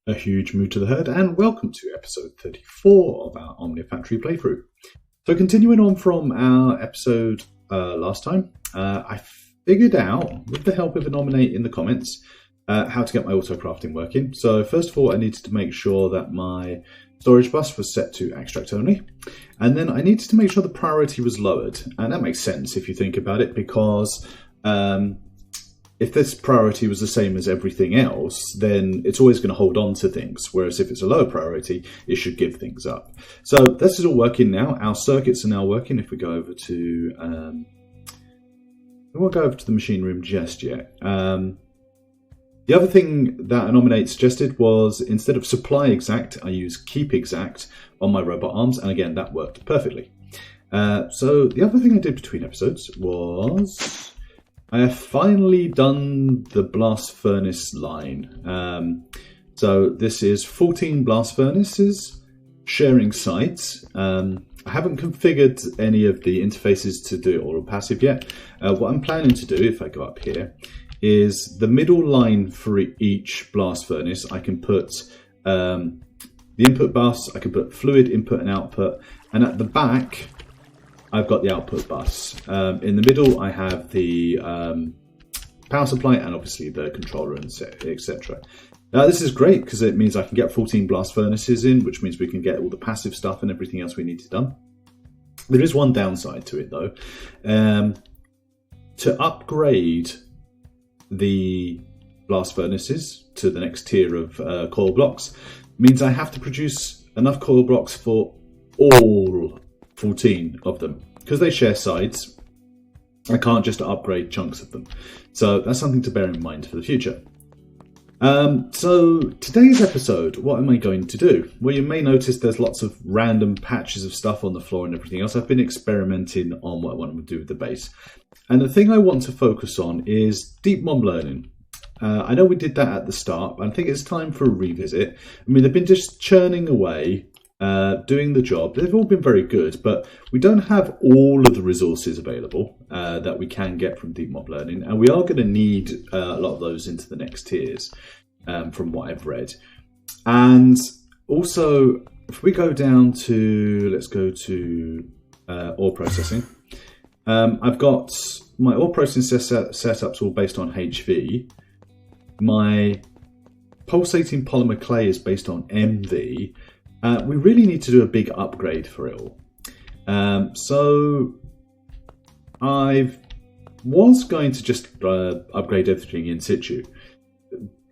A huge moo to the herd, and welcome to episode 34 of our Omnifactory playthrough. So continuing on from our episode last time, I figured out, with the help of a nominate in the comments, how to get my auto-crafting working. So first of all, I needed to make sure that my storage bus was set to extract only, and then I needed to make sure the priority was lowered. And that makes sense if you think about it, because if this priority was the same as everything else, then it's always going to hold on to things. Whereas if it's a lower priority, it should give things up. So this is all working now. Our circuits are now working. If we go over to, we won't go over to the machine room just yet. The other thing that a nominate suggested was, instead of supply exact, I use keep exact on my robot arms. And again, that worked perfectly. So the other thing I did between episodes was I have finally done the blast furnace line. So this is 14 blast furnaces sharing sites. I haven't configured any of the interfaces to do it all passive yet. What I'm planning to do, if I go up here, is the middle line for each blast furnace. I can put the input bus, I can put fluid input and output, and at the back I've got the output bus. In the middle, I have the power supply and obviously the controller, and etc. Now, this is great because it means I can get 14 blast furnaces in, which means we can get all the passive stuff and everything else we need to done. There is one downside to it, though. To upgrade the blast furnaces to the next tier of coil blocks means I have to produce enough coil blocks for all 14 of them, because they share sides. I can't just upgrade chunks of them, so that's something to bear in mind for the future. So today's episode, what am I going to do? Well, you may notice there's lots of random patches of stuff on the floor and everything else. I've been experimenting on what I want to do with the base, and the thing I want to focus on is deep mob learning. I know we did that at the start, but I think it's time for a revisit. I mean, they've been just churning away, doing the job. They've all been very good, but we don't have all of the resources available that we can get from deep mob learning, and we are going to need a lot of those into the next tiers, from what I've read. And also, if we go down to, let's go to ore processing. I've got my ore processing setups all based on HV. My pulsating polymer clay is based on MV. We really need to do a big upgrade for it all. So I was going to just upgrade everything in situ,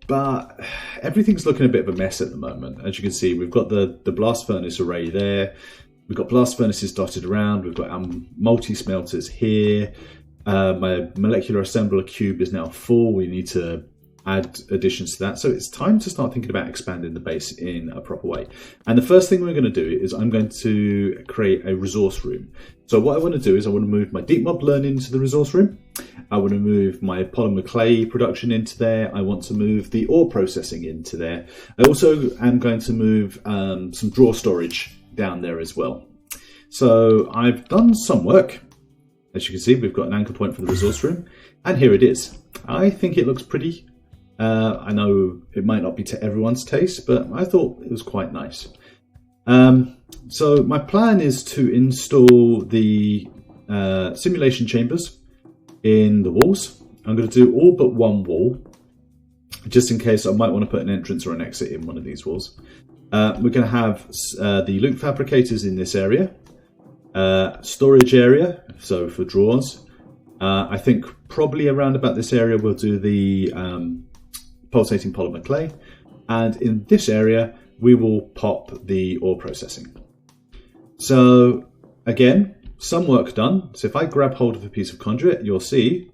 but everything's looking a bit of a mess at the moment. As you can see, we've got the blast furnace array there. We've got blast furnaces dotted around. We've got our multi-smelters here. My molecular assembler cube is now full. We need to add additions to that. So it's time to start thinking about expanding the base in a proper way. And the first thing we're going to do is I'm going to create a resource room. So what I want to do is I want to move my deep mob learning into the resource room. I want to move my polymer clay production into there. I want to move the ore processing into there. I also am going to move some drawer storage down there as well. So I've done some work. As you can see, we've got an anchor point for the resource room, and here it is. I think it looks pretty. I know it might not be to everyone's taste, but I thought it was quite nice. So my plan is to install the simulation chambers in the walls. I'm going to do all but one wall, just in case I might want to put an entrance or an exit in one of these walls. We're going to have the loop fabricators in this area, storage area, so for drawers. I think probably around about this area we'll do the pulsating polymer clay, and in this area we will pop the ore processing. So again, some work done. So if I grab hold of a piece of conduit, you'll see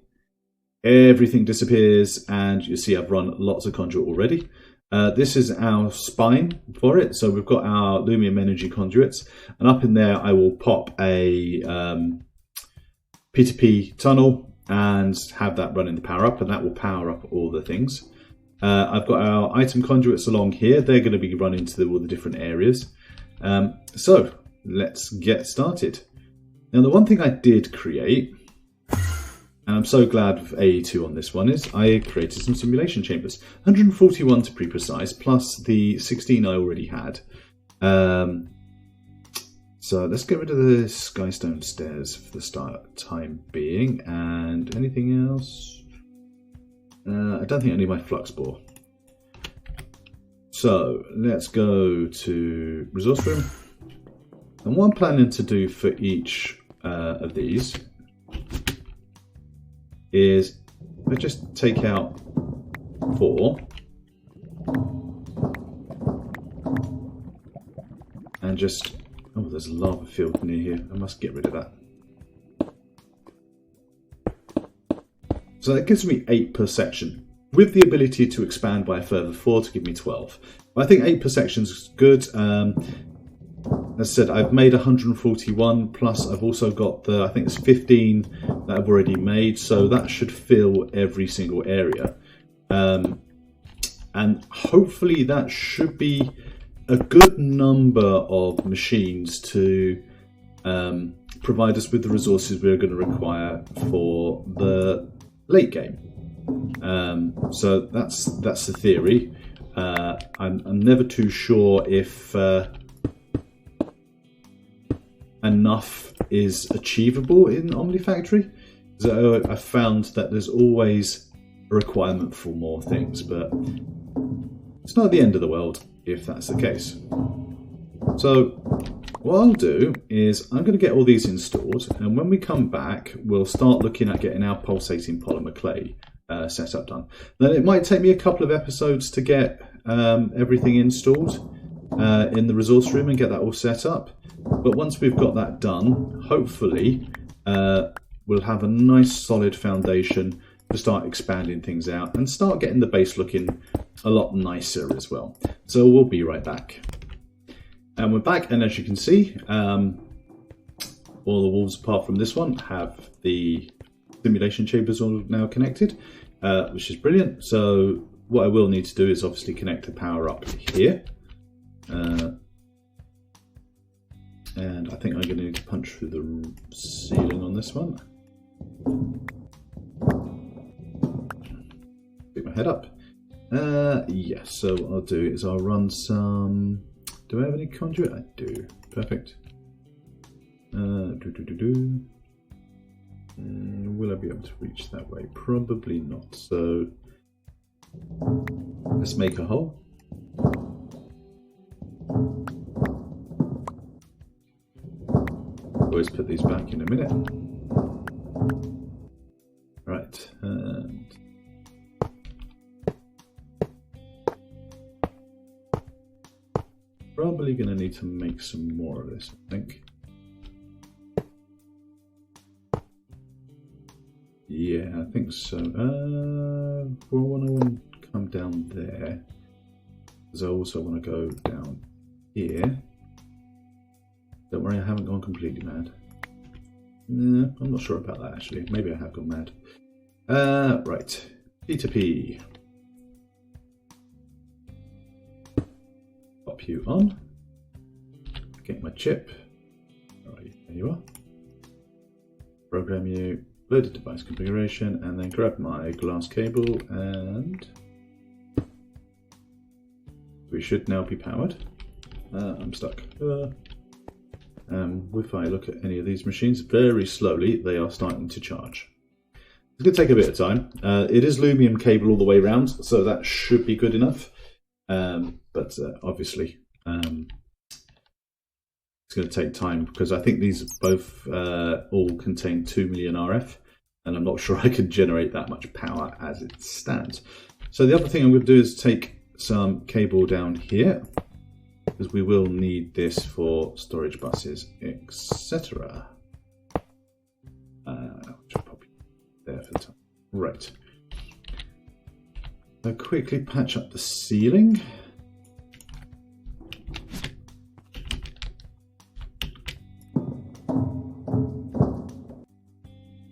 everything disappears, and you see I've run lots of conduit already. This is our spine for it. So we've got our Lumium energy conduits, and up in there I will pop a P2P tunnel and have that running the power up, and that will power up all the things. I've got our item conduits along here. They're going to be running to all the different areas. So let's get started. Now, the one thing I did create and I'm so glad with AE2 on this one, is I created some simulation chambers. 141 to be precise, plus the 16 I already had. So let's get rid of the skystone stairs for the time being. And anything else? I don't think I need my flux bore. So let's go to resource room. And what I'm planning to do for each of these is I just take out 4 and just, oh, there's a lava field near here. I must get rid of that. So that gives me 8 per section, with the ability to expand by a further 4 to give me 12. But I think 8 per section is good. As I said, I've made 141, plus I've also got the, I think it's 15 that I've already made, so that should fill every single area. And hopefully that should be a good number of machines to provide us with the resources we're going to require for the late game. So that's the theory. I'm never too sure if enough is achievable in Omnifactory. So I found that there's always a requirement for more things, but it's not the end of the world if that's the case. So what I'll do is I'm going to get all these installed, and when we come back we'll start looking at getting our pulsating polymer clay setup done. Then it might take me a couple of episodes to get everything installed in the resource room and get that all set up. But once we've got that done, hopefully we'll have a nice solid foundation to start expanding things out and start getting the base looking a lot nicer as well. So we'll be right back. And we're back, and as you can see, all the walls apart from this one have the simulation chambers all now connected, which is brilliant. So what I will need to do is obviously connect the power up here. And I think I'm going to need to punch through the ceiling on this one. Pick my head up. Yes, so what I'll do is I'll run some... Do I have any conduit? I do. Perfect. Will I be able to reach that way? Probably not. So let's make a hole. Always put these back in a minute. Right, and probably going to need to make some more of this, I think. Yeah, I think so. Well, I want to come down there, because I also want to go down here. Don't worry, I haven't gone completely mad. No, I'm not sure about that actually. Maybe I have gone mad. Right, P2P. Pop you on. Get my chip. Alright, there you are. Program you. Load the device configuration, and then grab my glass cable, and we should now be powered. I'm stuck. If I look at any of these machines, very slowly they are starting to charge. It's going to take a bit of time. It is Lumium cable all the way around, so that should be good enough. But obviously it's going to take time, because I think these both all contain 2 million RF, and I'm not sure I can generate that much power as it stands. So the other thing I'm going to do is take some cable down here, because we will need this for storage buses, etc. Just pop it there for the time. Right. I'll quickly patch up the ceiling.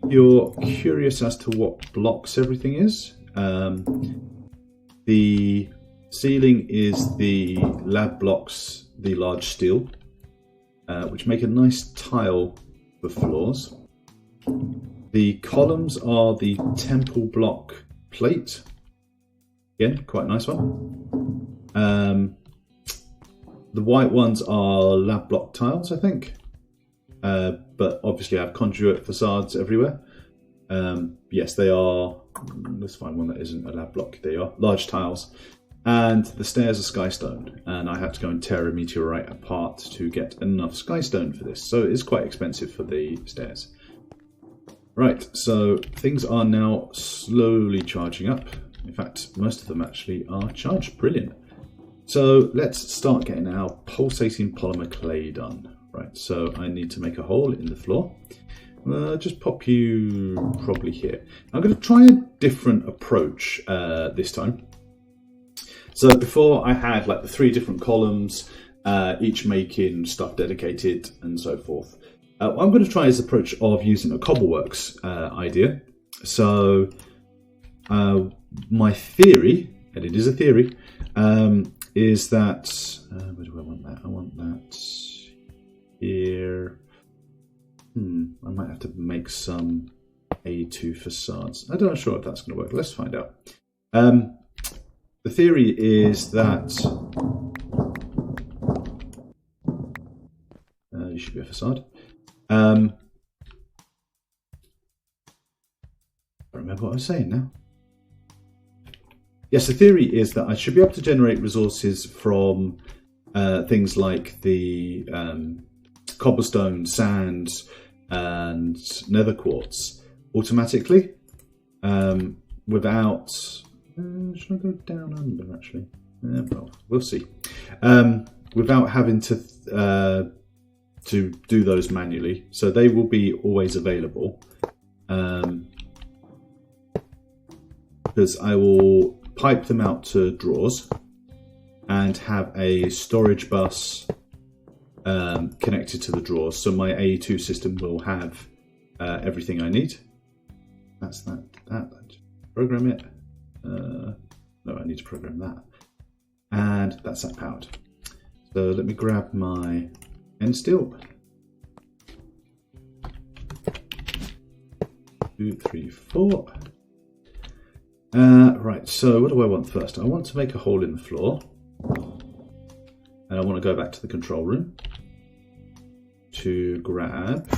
You're curious as to what blocks everything is. The ceiling is the lab blocks, the large steel, which make a nice tile for floors. The columns are the temple block plate. Again, quite a nice one. The white ones are lab block tiles, I think. But obviously I have conduit facades everywhere. Yes, they are. Let's find one that isn't a lab block. They are large tiles. And the stairs are skystone. And I had to go and tear a meteorite apart to get enough skystone for this. So it's quite expensive for the stairs. Right, so things are now slowly charging up. In fact, most of them actually are charged. Brilliant. So let's start getting our pulsating polymer clay done. Right, so I need to make a hole in the floor. Just pop you probably here. I'm going to try a different approach this time. So before I had like the 3 different columns, each making stuff dedicated and so forth. What I'm going to try is the approach of using a Cobbleworks idea. So my theory, and it is a theory, is that, where do I want that? I want that here. I might have to make some A2 facades. I'm not sure if that's going to work. Let's find out. The theory is that you should be a facade. I don't remember what I was saying now. Yes, the theory is that I should be able to generate resources from things like the cobblestone, sand, and nether quartz automatically without... should I go down under actually? Well, we'll see. Without having to do those manually. So they will be always available. Because I will pipe them out to drawers and have a storage bus connected to the drawers. So my AE2 system will have everything I need. That's that. Program it. No, I need to program that. And that's that powered. So let me grab my end steel. 2, 3, 4. Right, so what do I want first? I want to make a hole in the floor. And I want to go back to the control room to grab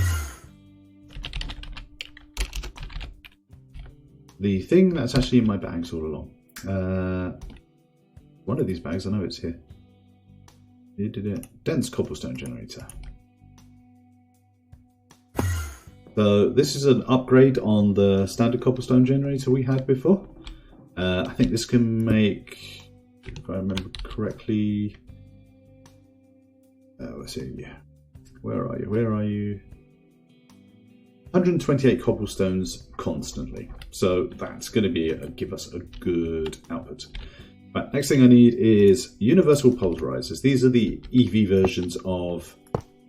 the thing that's actually in my bags all along. One of these bags, I know it's here. Dense cobblestone generator. So this is an upgrade on the standard cobblestone generator we had before. I think this can make, if I remember correctly, let's see, yeah. Where are you? Where are you? 128 cobblestones constantly. So that's going to be give us a good output. Right, next thing I need is universal pulverizers. These are the EV versions of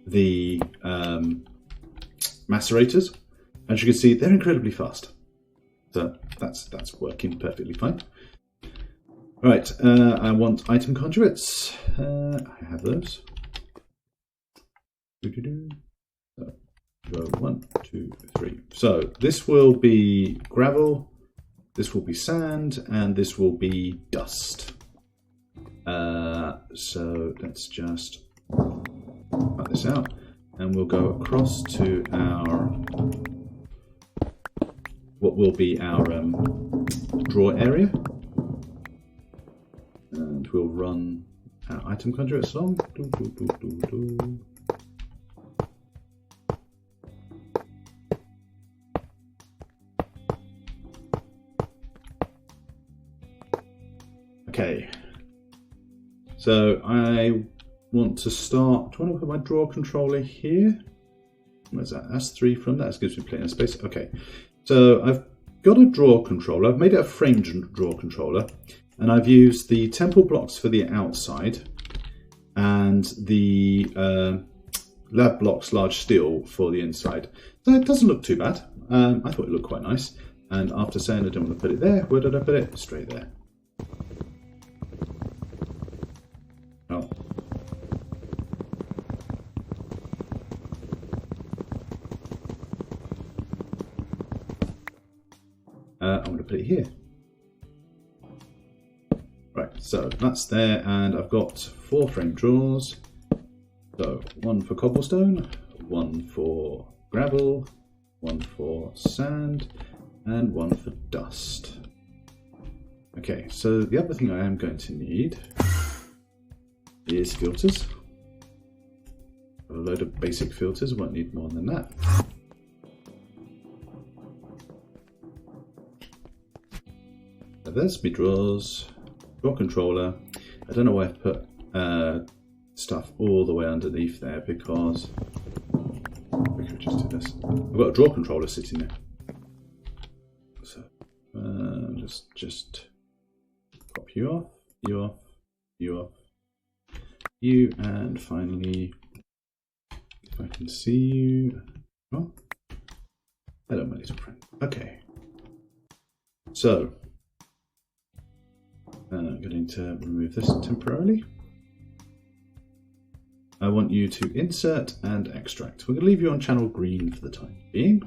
the macerators. As you can see, they're incredibly fast. So that's working perfectly fine. Right, I want item conduits. I have those. So, go 1, 2, 3. So this will be gravel, this will be sand, and this will be dust. So let's just cut this out, and we'll go across to our what will be our drawer area, and we'll run our item conduits along. Okay, so I want to start. Do I want to put my drawer controller here? Where's that? That's 3 from that. That gives me plenty of space. Okay, so I've got a drawer controller. I've made it a framed drawer controller, and I've used the temple blocks for the outside and the lab blocks large steel for the inside. So it doesn't look too bad. I thought it looked quite nice. And after saying I don't want to put it there, where did I put it? Straight there. Oh. I'm going to put it here. Right, so that's there, and I've got 4 frame drawers. So 1 for cobblestone, 1 for gravel, 1 for sand, and 1 for dust. Okay, so the other thing I am going to need is filters. A load of basic filters, won't need more than that. So there's my drawers, drawer controller. I don't know why I've put stuff all the way underneath there, because we could just do this. I've got a drawer controller sitting there. So just pop you off, you off, you off, you, and finally, if I can see you. Oh, hello, my little friend. Okay, so I'm going to remove this temporarily. I want you to insert and extract. We're going to leave you on channel green for the time being.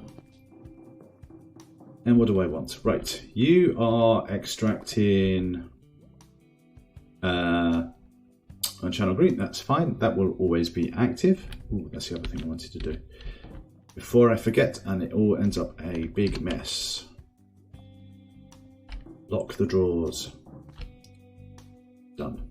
And what do I want? Right, you are extracting on channel green. That's fine. That will always be active. Ooh, that's the other thing I wanted to do before I forget, and it all ends up a big mess. Lock the drawers. Done.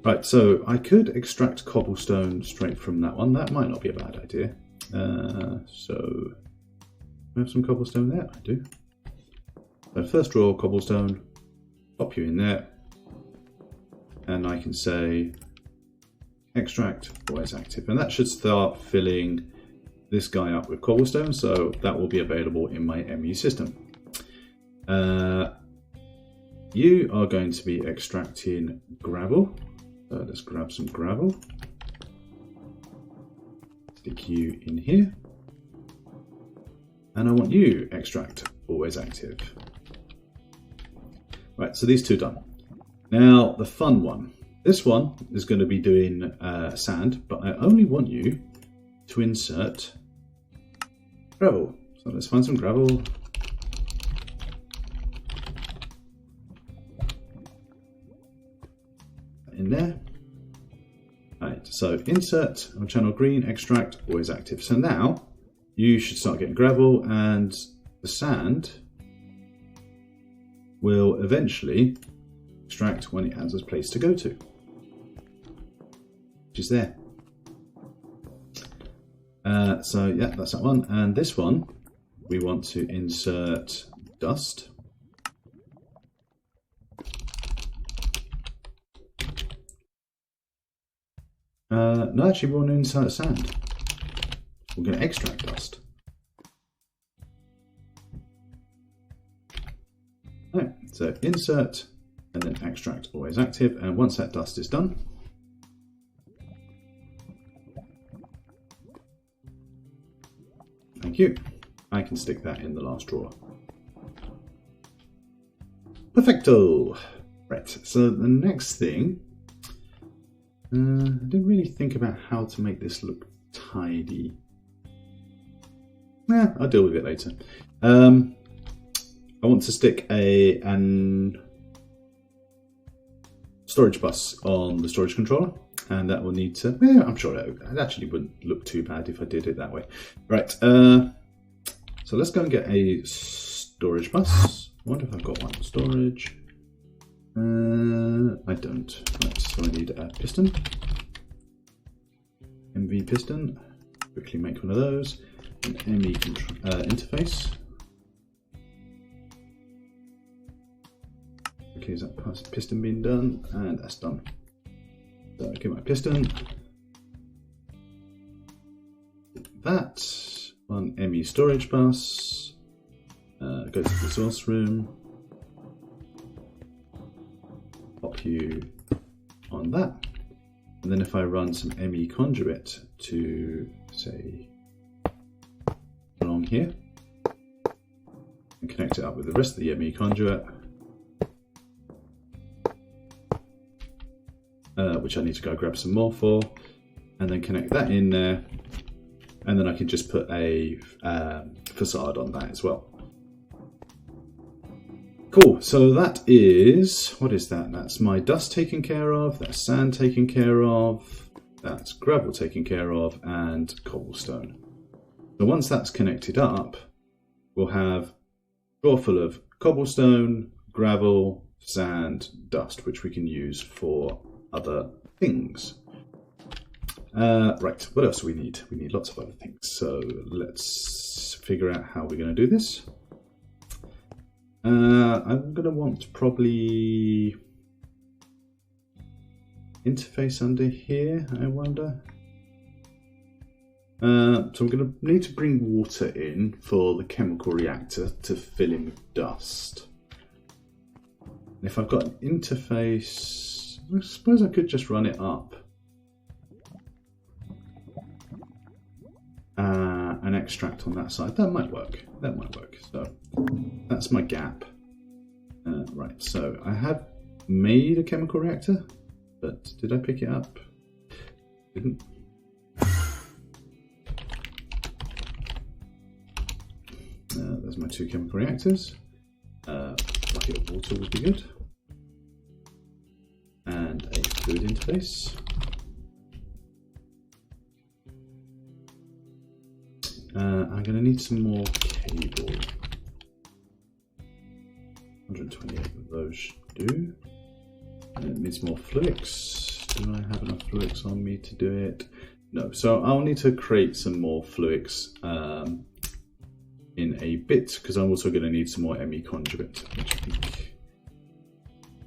Right, so I could extract cobblestone straight from that one. That might not be a bad idea. So I have some cobblestone there. I do. So first draw cobblestone, pop you in there, and I can say extract always active, and that should start filling this guy up with cobblestone. So that will be available in my MU system. You are going to be extracting gravel. So let's grab some gravel. Stick you in here. And I want you extract always active. Right, so these two done. Now the fun one. This one is going to be doing sand, but I only want you to insert gravel. So let's find some gravel. In there. Right, so insert on channel green, extract always active. So now you should start getting gravel, and the sand will eventually extract when it has a place to go to, which is there. So yeah, that's that one. And this one, we want to insert dust. No, actually, we want to insert sand. We're going to extract dust. Right, so insert and then extract always active. And once that dust is done, thank you, I can stick that in the last drawer. Perfecto. Right, so the next thing, I didn't really think about how to make this look tidy. Yeah, I'll deal with it later. I want to stick an storage bus on the storage controller, and that will need to, yeah, I'm sure it actually wouldn't look too bad if I did it that way. Right, so let's go and get a storage bus. I wonder if I've got one. Storage. I don't. Right, so I need a piston. MV piston. Quickly make one of those. An ME interface. Okay, is that piston being done? And that's done. So I get my piston. That one ME storage bus. Go to the resource room. Pop you on that, and then if I run some ME conduit to say along here and connect it up with the rest of the ME conduit, which I need to go grab some more for, and then connect that in there, and then I can just put a facade on that as well. Cool, so that is, what is that? That's my dust taken care of, that's sand taken care of, that's gravel taken care of, and cobblestone. So once that's connected up, we'll have a drawer full of cobblestone, gravel, sand, dust, which we can use for other things. Right, what else do we need? We need lots of other things. So let's figure out how we're going to do this. I'm going to want probably interface under here, I wonder. So I'm going to need to bring water in for the chemical reactor to fill in with dust. And if I've got an interface, I suppose I could just run it up. An extract on that side. That might work. That might work. So that's my gap. Right, so I have made a chemical reactor, but did I pick it up? Didn't. There's my 2 chemical reactors. Bucket of water would be good. And a fluid interface. I'm going to need some more cable. 128 of those should do. And it needs more fluix. Do I have enough fluix on me to do it? No. So I'll need to create some more fluix in a bit, because I'm also going to need some more ME conjugate, which I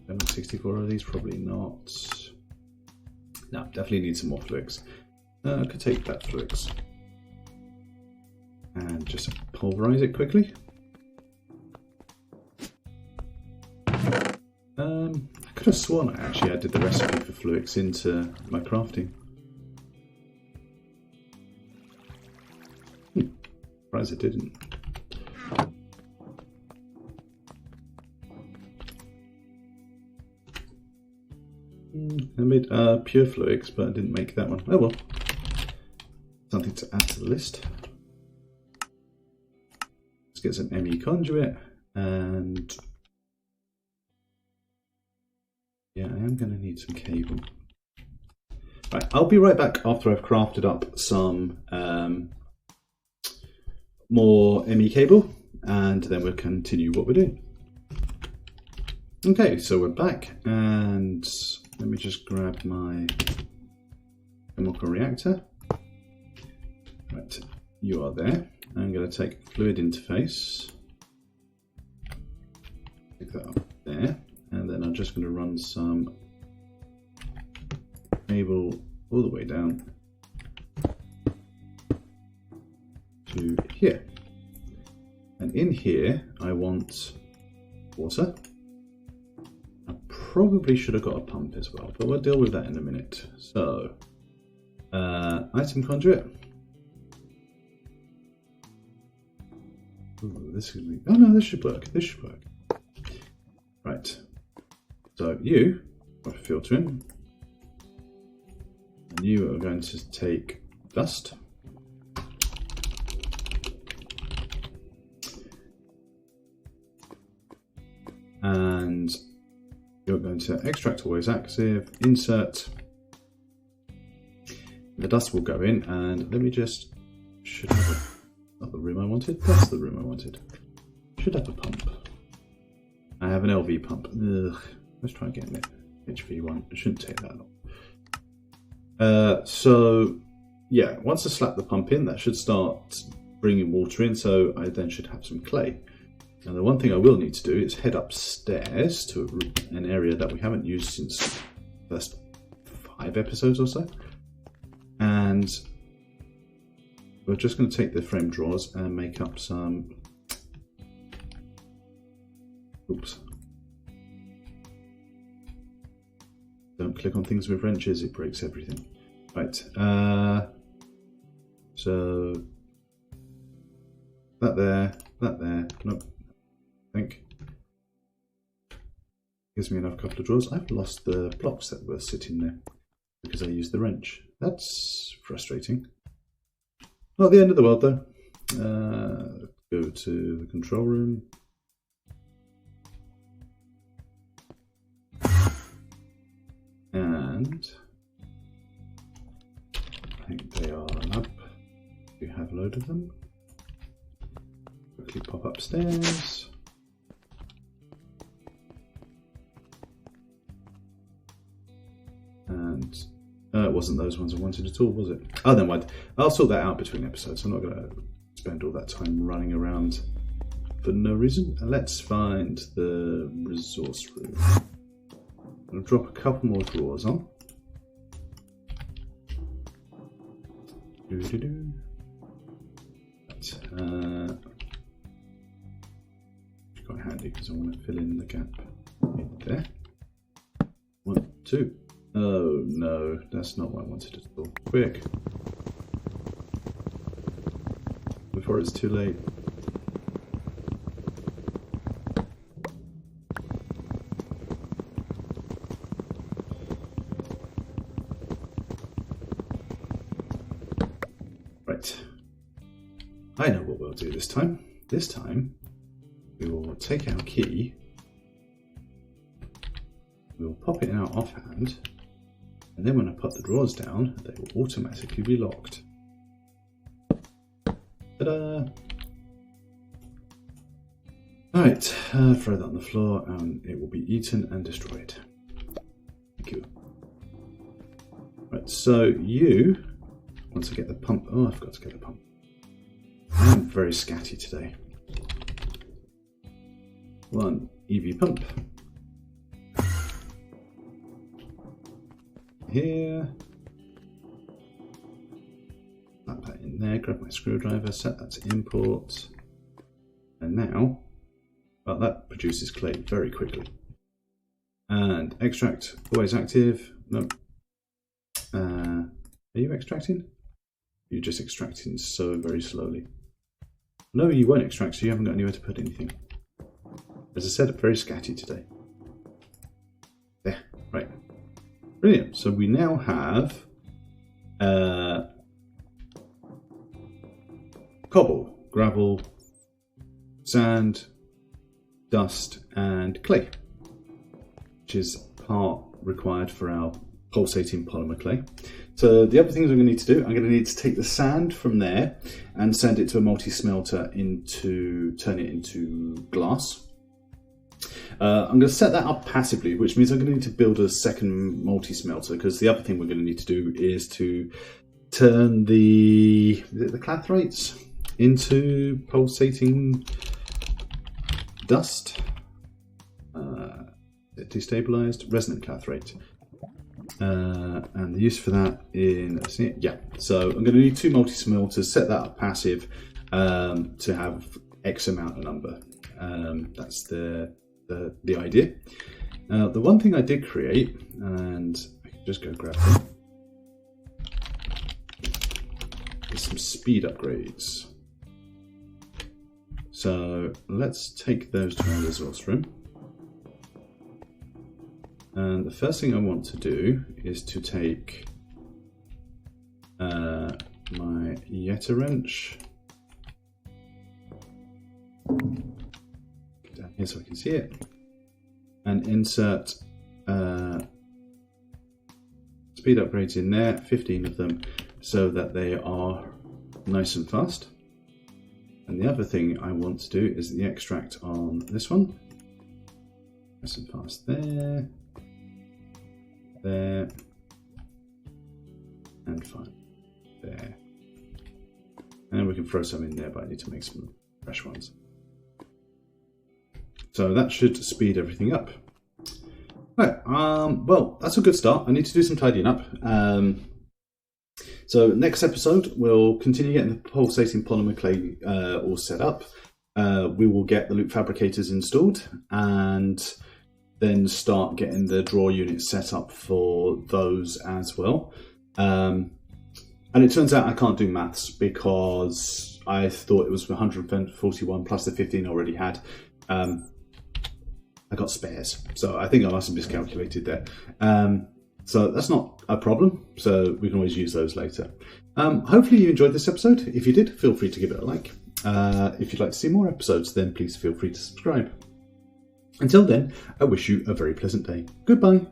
think 64 of these, probably not. No, definitely need some more fluix. I could take that fluix and just pulverize it quickly. I could have sworn I actually added the recipe for fluix into my crafting. Surprised I didn't. I made pure fluix, but I didn't make that one. Oh well. Something to add to the list. Let's get some ME conduit, and yeah, I am going to need some cable. Right, I'll be right back after I've crafted up some more ME cable, and then we'll continue what we're doing. Okay, so we're back, and let me just grab my chemical reactor. Right, you are there. I'm going to take fluid interface, pick that up there, and then I'm just going to run some cable all the way down to here. And in here, I want water. I probably should have got a pump as well, but we'll deal with that in a minute. So, item conduit. Ooh, this could be, oh no, this should work. This should work. Right. So you are filtering, and you are going to take dust. And you're going to extract always active, insert. The dust will go in, and let me just, should have not the room I wanted, that's the room I wanted. Should have a pump. I have an LV pump. Ugh. Let's try getting it. HV1, it shouldn't take that long. So yeah, once I slap the pump in, that should start bringing water in, so I then should have some clay. Now the one thing I will need to do is head upstairs to an area that we haven't used since the first 5 episodes or so. And we're just going to take the frame drawers and make up some... Oops. Don't click on things with wrenches, it breaks everything. Right, so that there, nope, I think. Gives me enough couple of drawers. I've lost the blocks that were sitting there because I used the wrench. That's frustrating. Not the end of the world though. Go to the control room. And I think they are up. We have a load of them. Quickly pop upstairs. And it wasn't those ones I wanted at all, was it? Oh, then what? I'll sort that out between episodes. I'm not going to spend all that time running around for no reason. Let's find the resource room. I'm going to drop a couple more drawers on. It's quite handy because I want to fill in the gap there. 1, 2. Oh no, that's not what I wanted at all. Quick! Before it's too late. Right. I know what we'll do this time. This time, we will take our key, we will pop it in our offhand, and then when I put the drawers down, they will automatically be locked. Ta-da! Alright, throw that on the floor and it will be eaten and destroyed. Thank you. Right, so you, once I get the pump, oh I forgot to get the pump. I am very scatty today. 1 EV pump. Here. Put that in there, grab my screwdriver, set that to import. And now, well, that produces clay very quickly. And extract, always active. No. Are you extracting? You're just extracting so very slowly. No, you won't extract, so you haven't got anywhere to put anything. As I said, very scatty today. There, right. Brilliant. So we now have cobble, gravel, sand, dust, and clay, which is part required for our pulsating polymer clay. So the other things I'm going to need to do, I'm going to need to take the sand from there and send it to a multi-smelter turn it into glass. I'm going to set that up passively, which means I'm going to need to build a second multi-smelter, because the other thing we're going to need to do is to turn the clathrates into pulsating dust. Destabilized resonant clathrate. And the use for that so I'm going to need 2 multi-smelters, set that up passive to have X amount of number. That's the idea. The one thing I did create, and I can just go grab them, is some speed upgrades. So let's take those to our resource room. And the first thing I want to do is to take my Yeta wrench down here so I can see it, and insert speed upgrades in there, 15 of them, so that they are nice and fast. And the other thing I want to do is the extract on this one, nice and fast there. There, and fine, there. And we can throw some in there, but I need to make some fresh ones. So that should speed everything up. Right, well, that's a good start. I need to do some tidying up. So next episode, we'll continue getting the pulsating polymer clay all set up. We will get the loop fabricators installed, and then start getting the drawer units set up for those as well. And it turns out I can't do maths, because I thought it was 141 plus the 15 I already had. I got spares, so I think I must have miscalculated there. So that's not a problem. So we can always use those later. Hopefully you enjoyed this episode. If you did, feel free to give it a like. If you'd like to see more episodes, then please feel free to subscribe. Until then, I wish you a very pleasant day. Goodbye.